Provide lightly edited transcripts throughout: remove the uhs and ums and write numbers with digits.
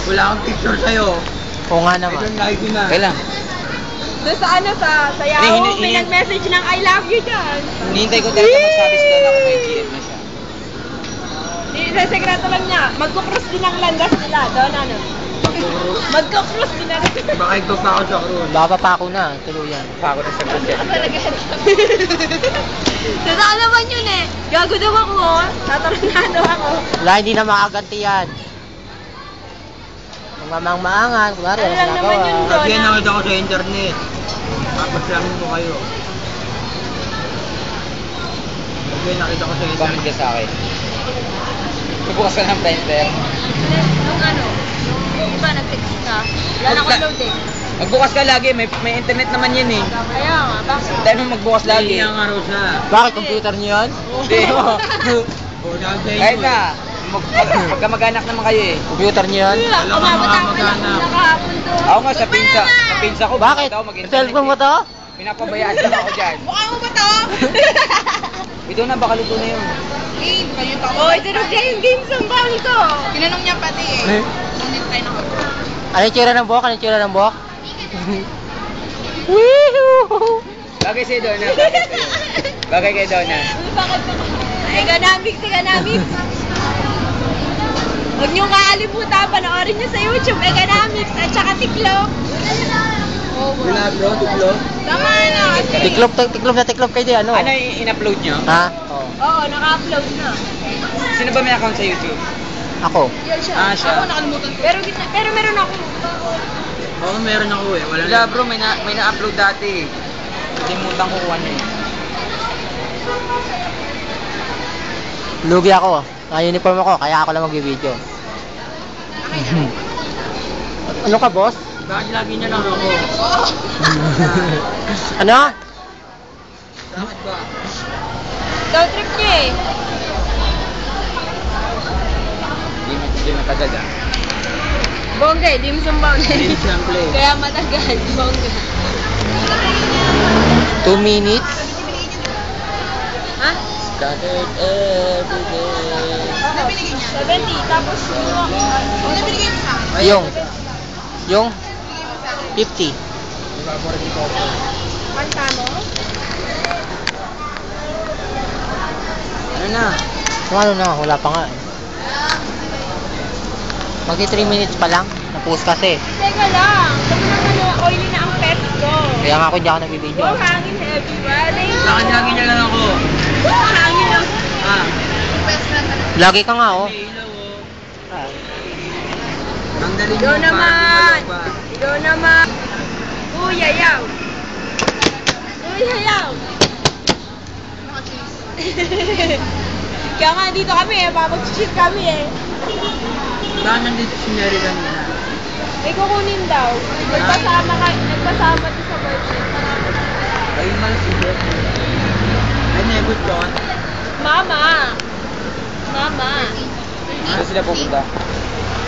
Wala akong picture sa'yo. Oo nga naman. Kailan? Doon sa ano, sa Yahoo, may nag-message ng I love you dyan. Hinihintay ko talaga magsabi sila na kung may GM na siya. Sa sekreto lang niya, magkukross din ang landas nila. Doon ano? Magkukross din ang Baka ito pa ako sa cruise. Baka pa ako na, tuluyan. Pako na sa kasi. Totoo naman yun eh. Gago daw ako, oh. Tataranahan daw ako. Wala, hindi na makaganti yan. Mamang-maangan, kunwari, Ano lang naman yun doon, Kasi ah. nakita ko sa internet. Papasyangin ko kayo. Kasi nakita ko sa Comment internet. ka sa akin. Bubukas ka ng printer. Nung ano, di ba nag-text ka? Wala na akong load eh. Magbukas ka lagi, may internet naman yan eh. Kaya nga, bakit? Dahil mo magbukas lagi. Hindi ang araw sa. Bakit, computer niyo yan? Hindi. O, dahil sa Kahit inyo na, eh. magkamag-anak naman kayo eh. Computer niyo yan? Alam ka, Umabot ako magana. ng nakahapon doon. Ako nga sa pinsa ko. Bakit? daw mag-internet Cellphone mo eh. to? Pinapabayaan lang ako dyan. Mukha mo ba to? Ito na, baka luto na yun. Game, kayo to. Oy, tinog niya yung games ang bang ko. Tinanong niya pati eh. Ngunit tayo na ako. Ano yung tsura ng buhok? Ano yung tsura ng buhok? Woohoo! Bagay sa'yo, Donna. Bagay kay Donna. Bakit ba? Economics. Huwag niyong kaalimutan, panoorin niyo sa YouTube, Economics at saka Tiklop. Wala bro, tuklo. Tama na. Tiklop kayo di, ano? Ano yung in-upload nyo? Ha? Oo. Oo, naka-upload na. Sino ba may account sa YouTube? Ako. Yan siya. Ah, siya. Ako nakalimutan ko. Pero meron ako. Oo, meron ako eh. Wala Wala bro, may na-upload dati. Kalimutan ko kung ano eh. Lugi ako. Naka-uniform ako, kaya ako lang mag-video. Ano ka, boss? Bakit lagi niya lang ako? Ano? Bakit ba? Road trip niya eh. Hindi matagal ah. Bongga eh, dim sum bongga. Example eh. Kaya matagal, bongga. 2 minutes? Ha? Scattered every day. Ano binigay niya? 70, tapos ano binigay niya sa akin? Yung 50. Kanta mo? Ano na? Kung ano na, wala pa nga eh. Magti 3 minutes pa lang. Napost kasi. Teka lang, sabi naman oily na ang pet ko. Kaya nga ako hindi ako nag-video. Wow, hangin everywhere. Bakit lagi niya lang ako? Wow, hangin lang. Ah, Lagi ka nga oh. may ilaw oh. Tanggalin Ikaw mo, naman. parang malaw pa. Ikaw naman. Uy, ayaw. Uy, ayaw. Kaya nga dito kami eh, papag-shoot kami eh. Saan nandito si Mary kanina? May kukunin daw. Nagpasama to sa birthday. Ayun man si Beth. Ay, nebot doon. Mama. Saan sila pupunta?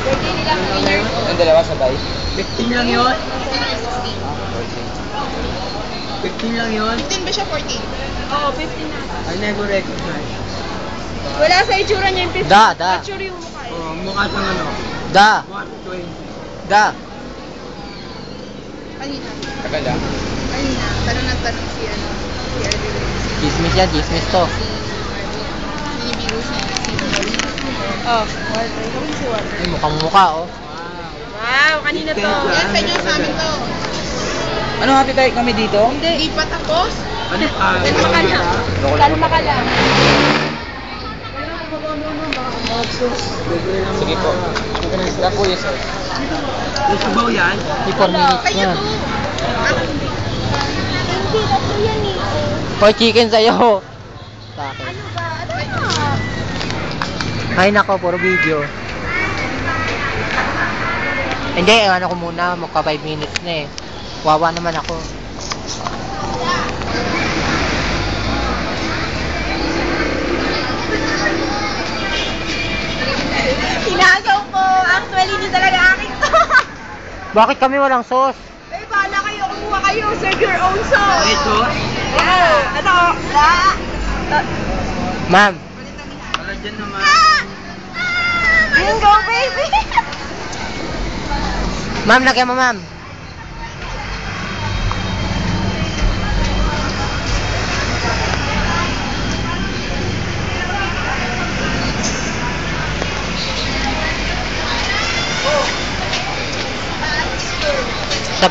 Birthday nila ngayon. Yung dalawa sabay? 15 lang yun? Ah, okay. 15 lang yun? 15 ba siya 14? Oo, 15 na. I never recognize. Wala sa itsura niya yung 15. Da. Mature yung mukha eh. Oh, mukha siyang ano? Da. Mukha siyang 20. Da. Kanina. Tagal ah. Kanina. Tanong si Arvin. Dismiss yan, dismiss to. Binibigo siya. Oh, Walter. Kami si Walter. Ay, mukhang mukha oh. Wow, kanina to. Yan, sa inyo, sa amin to. Ano happy tayo kami dito? Hindi pa tapos. Ano? Kalma ka lang. Kalma ka lang. Sige po. Wala po yun sir. Yung sabaw yan? Hindi 4 minutes Kaya na. to. Hindi, ako yan eh. 4 chicken sa'yo. Sa akin. Ano ba? Ano ba? Ay nako, puro video. Hindi, ano ko muna, magka 5 minutes na eh. Wawa naman ako. Sinagaw ko. Actually, hindi talaga akin to. Bakit kami walang sauce? Eh, bahala kayo. Kumuha kayo. Serve your own sauce. Ito? Wow. Ano? Ma'am, Wala dyan naman. Bingo, baby. Ma'am, lagyan mo ma'am.